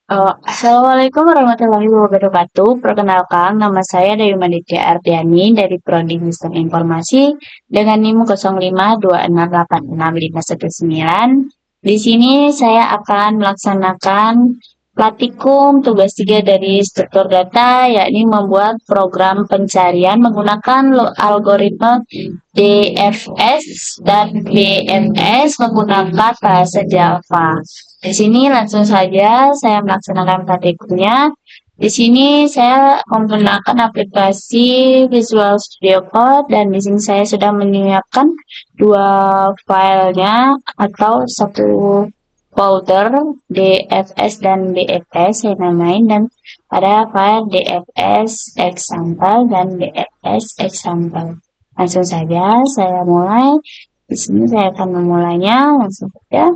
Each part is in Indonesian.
Assalamualaikum warahmatullahi wabarakatuh. Perkenalkan, nama saya Dewi Maditya Ardiani dari Prodi Sistem Informasi dengan NIM 0526866519. Di sini saya akan melaksanakan praktikum tugas 3 dari struktur data, yakni membuat program pencarian menggunakan algoritma DFS dan BMS menggunakan bahasa Java. Di sini langsung saja saya melaksanakan praktikumnya. Di sini saya menggunakan aplikasi Visual Studio Code dan di sini saya sudah menyiapkan dua filenya atau satu folder DFS dan BFS saya namain, dan pada file DFS example dan BFS example. Langsung saja saya mulai. Di sini saya akan memulainya langsung saja.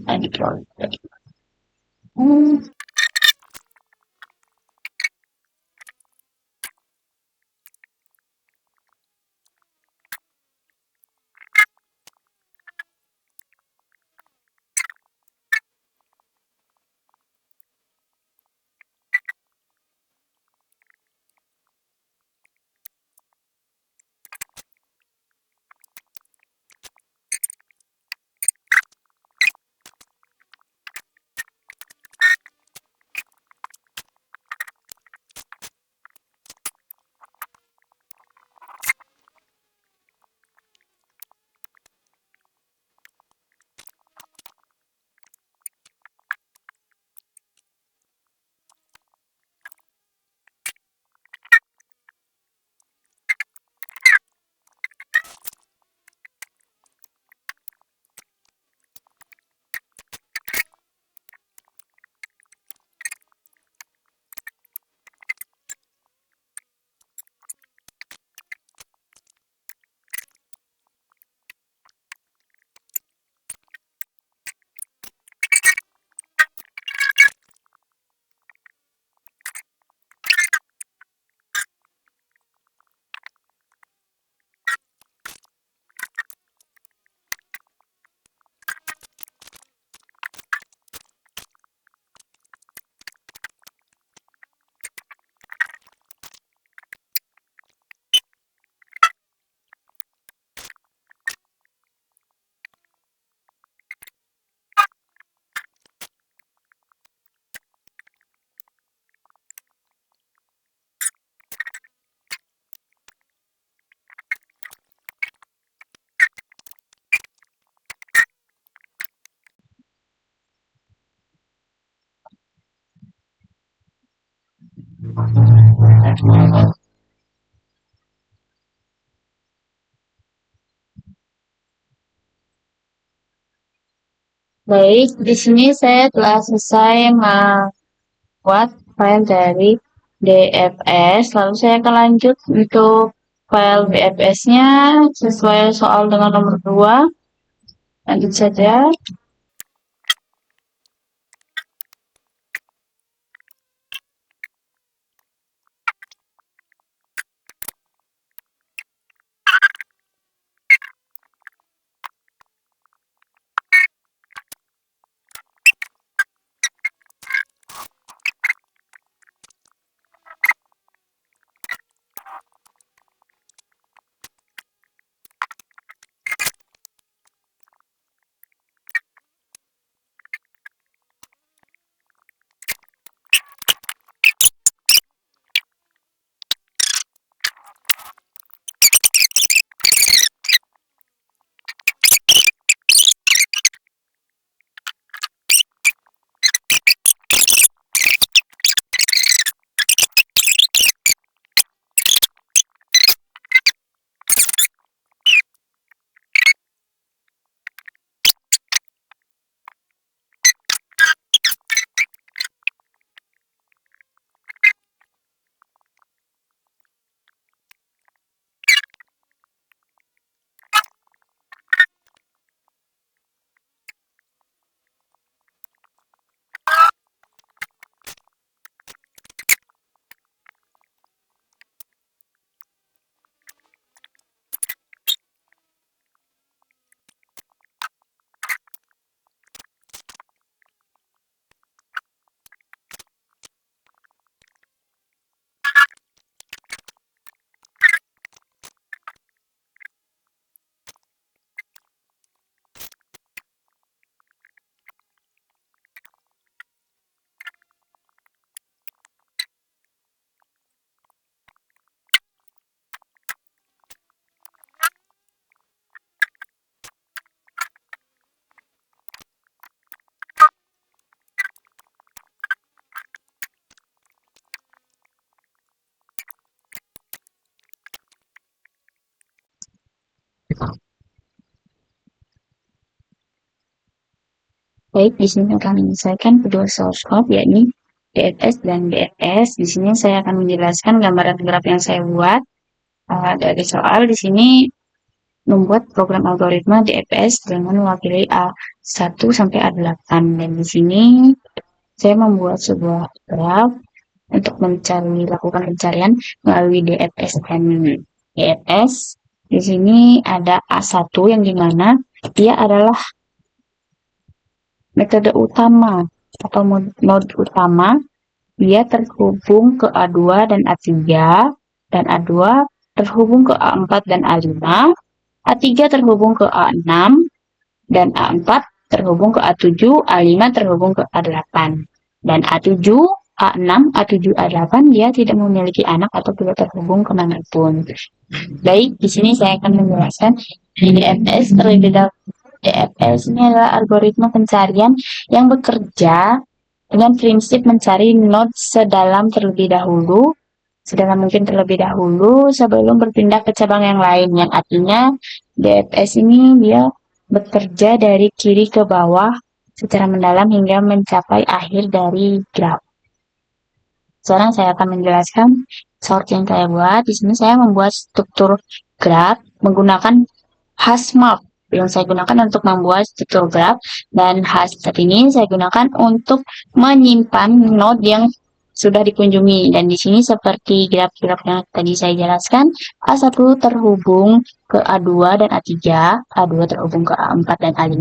Edit. Baik, di sini saya telah selesai membuat file dari DFS. Lalu saya akan lanjut untuk file BFS-nya sesuai soal dengan nomor 2. Lanjut saja. Baik, di sini akan menyelesaikan kedua source code, yakni DFS dan DFS. Di sini saya akan menjelaskan gambaran graf yang saya buat. Dari soal di sini membuat program algoritma DFS dengan mewakili A1 sampai A8. Dan di sini saya membuat sebuah graf untuk lakukan pencarian melalui DFS dan DFS. Di sini ada A1 yang dimana dia adalah metode utama atau node utama. Dia terhubung ke A2 dan A3, dan A2 terhubung ke A4 dan A5, A3 terhubung ke A6, dan A4 terhubung ke A7, A5 terhubung ke A8. Dan A7, A6, A7, A8 dia tidak memiliki anak atau tidak terhubung kemanapun. Baik, di sini saya akan menjelaskan DFS terlebih dahulu. DFS ini adalah algoritma pencarian yang bekerja dengan prinsip mencari node sedalam mungkin terlebih dahulu sebelum berpindah ke cabang yang lain, yang artinya DFS ini dia bekerja dari kiri ke bawah secara mendalam hingga mencapai akhir dari graf. Sekarang saya akan menjelaskan sort yang saya buat. Di sini saya membuat struktur graf menggunakan hashmap yang saya gunakan untuk membuat struktur graf, dan hashmap ini saya gunakan untuk menyimpan node yang sudah dikunjungi. Dan di sini seperti graf-graf yang tadi saya jelaskan, A1 terhubung ke A2 dan A3, A2 terhubung ke A4 dan A5,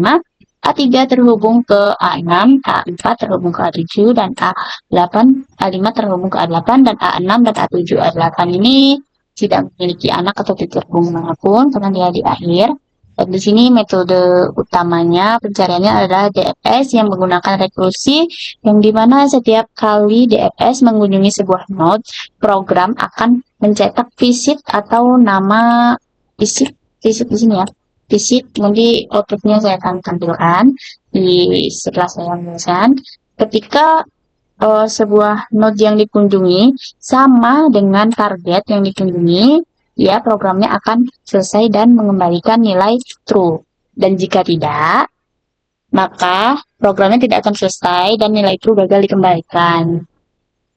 A3 terhubung ke A6, A4 terhubung ke A7, dan A8, A5 terhubung ke A8, dan A6 dan A7. A8 ini tidak memiliki anak atau tidak terhubung manapun karena dia di akhir. Dan di sini metode utamanya pencariannya adalah DFS yang menggunakan rekursi, yang dimana setiap kali DFS mengunjungi sebuah node, program akan mencetak visit atau nama visit di sini ya. Visit, nanti outputnya saya akan tampilkan setelah saya menjelaskan. Ketika sebuah node yang dikunjungi sama dengan target yang dikunjungi, ya programnya akan selesai dan mengembalikan nilai true. Dan jika tidak, maka programnya tidak akan selesai dan nilai true gagal dikembalikan.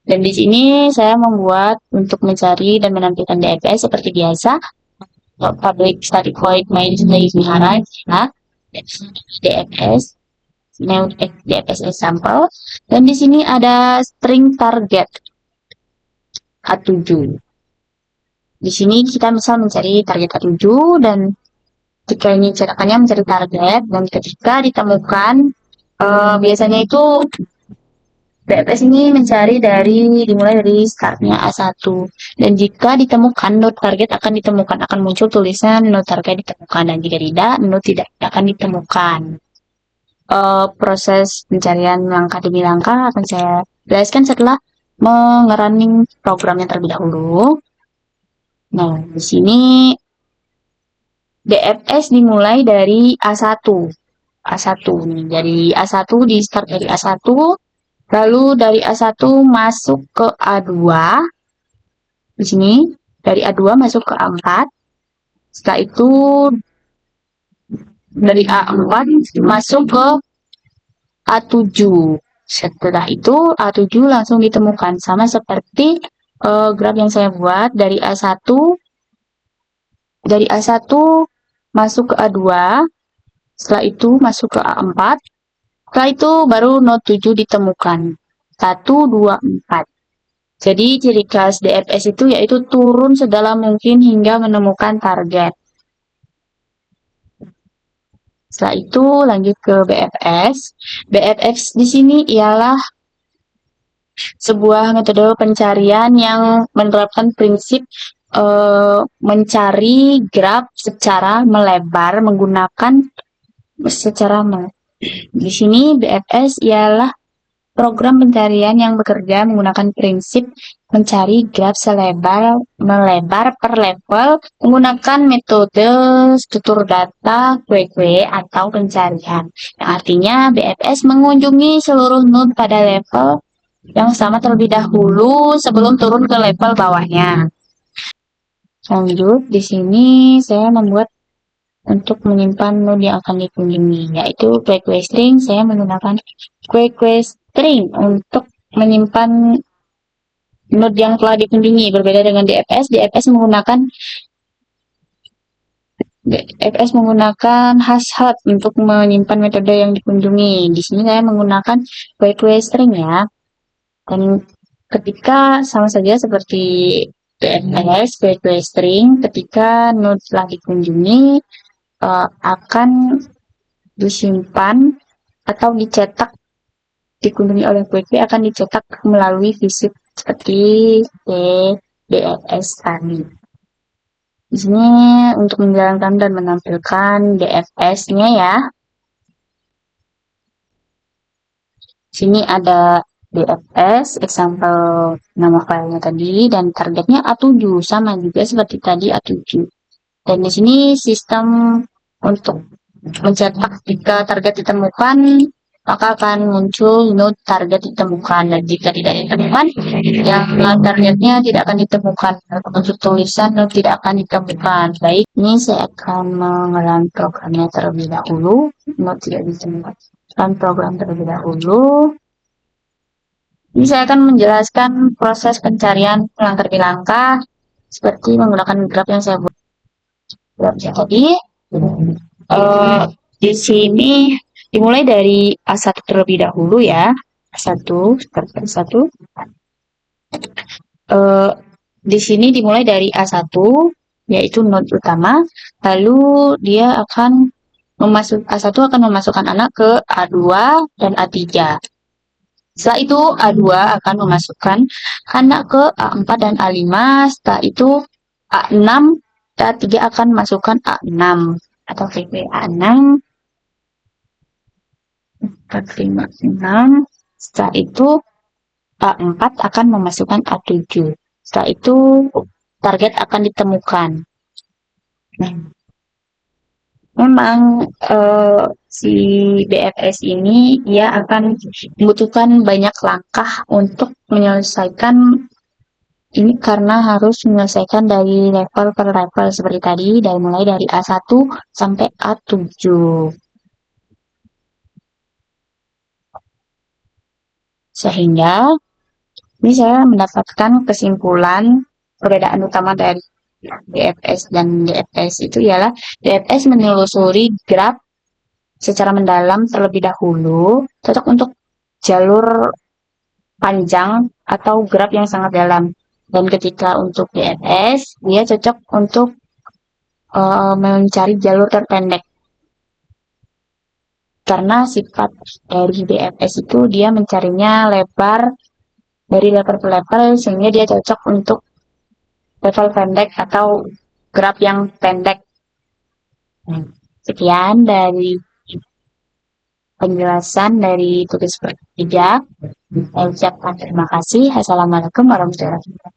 Dan di sini saya membuat untuk mencari dan menampilkan DFS seperti biasa. Public static void main slave ya, DFS DFS example, dan di sini ada string target A7. Di sini kita misal mencari target A7, dan jika ini cetakannya mencari target, dan ketika ditemukan biasanya itu DFS ini dimulai dari startnya A1, dan jika ditemukan node target akan muncul tulisan node target ditemukan, dan jika tidak, node tidak akan ditemukan. Proses pencarian langkah demi langkah akan saya jelaskan setelah mengerunning programnya terlebih dahulu. Nah, di sini DFS dimulai dari A1 nih, dari A1 di start dari A1, lalu dari A1 masuk ke A2, di sini dari A2 masuk ke A4, setelah itu dari A4 masuk ke A7. Setelah itu A7 langsung ditemukan, sama seperti graf yang saya buat dari A1 masuk ke A2, setelah itu masuk ke A4, setelah itu baru node 7 ditemukan. 1, 2, 4. Jadi ciri khas DFS itu yaitu turun sedalam mungkin hingga menemukan target. Setelah itu lanjut ke BFS. BFS di sini ialah sebuah metode pencarian yang menerapkan prinsip mencari graf secara melebar menggunakan di sini BFS ialah program pencarian yang bekerja menggunakan prinsip mencari graf melebar per level menggunakan metode struktur data QQ atau pencarian. Yang artinya BFS mengunjungi seluruh node pada level yang sama terlebih dahulu sebelum turun ke level bawahnya. Lanjut, di sini saya membuat untuk menyimpan node yang akan dikunjungi, yaitu queue string. Saya menggunakan queue string untuk menyimpan node yang telah dikunjungi. Berbeda dengan DFS, DFS menggunakan hashtag untuk menyimpan metode yang dikunjungi. Di sini saya menggunakan queue string ya. Dan ketika sama saja seperti DFS, queue string, ketika node telah dikunjungi akan disimpan atau dicetak, dikunjungi oleh queue akan dicetak melalui visit seperti DFS tadi. Di sini untuk menjalankan dan menampilkan DFS-nya ya. Sini ada DFS, example nama filenya tadi, dan targetnya A7, sama juga seperti tadi A7. Dan di sini sistem untuk mencetak jika target ditemukan, maka akan muncul node target ditemukan. Dan jika tidak ditemukan, yang targetnya tidak akan ditemukan. Untuk tulisan node tidak akan ditemukan. Baik, ini saya akan mengulang programnya terlebih dahulu. Node tidak ditemukan. Program terlebih dahulu. Ini saya akan menjelaskan proses pencarian langkah demi langkah seperti menggunakan graf yang saya buat. Grafnya tadi di sini dimulai dari A1 terlebih dahulu ya. A1, seperti A1. Di sini dimulai dari A1 yaitu node utama, lalu dia akan A1 akan memasukkan anak ke A2 dan A3. Setelah itu A2 akan memasukkan anak ke A4 dan A5. Setelah itu A6 dan A3 akan masukkan A6 atau VP A6 4, 5, 6. Setelah itu A4 akan memasukkan A7. Setelah itu target akan ditemukan. Nah, memang si DFS ini ia akan membutuhkan banyak langkah untuk menyelesaikan ini karena harus menyelesaikan dari level per level seperti tadi, mulai dari A1 sampai A7. Sehingga ini saya mendapatkan kesimpulan perbedaan utama dari DFS dan DFS itu ialah DFS menelusuri graf secara mendalam terlebih dahulu, cocok untuk jalur panjang atau graf yang sangat dalam. Dan ketika untuk DFS, dia cocok untuk mencari jalur terpendek. Karena sifat dari DFS itu dia mencarinya lebar dari level ke level, sehingga dia cocok untuk level pendek atau graf yang pendek. Sekian dari penjelasan dari tugas 3. Saya ucapkan terima kasih. Assalamualaikum warahmatullahi wabarakatuh.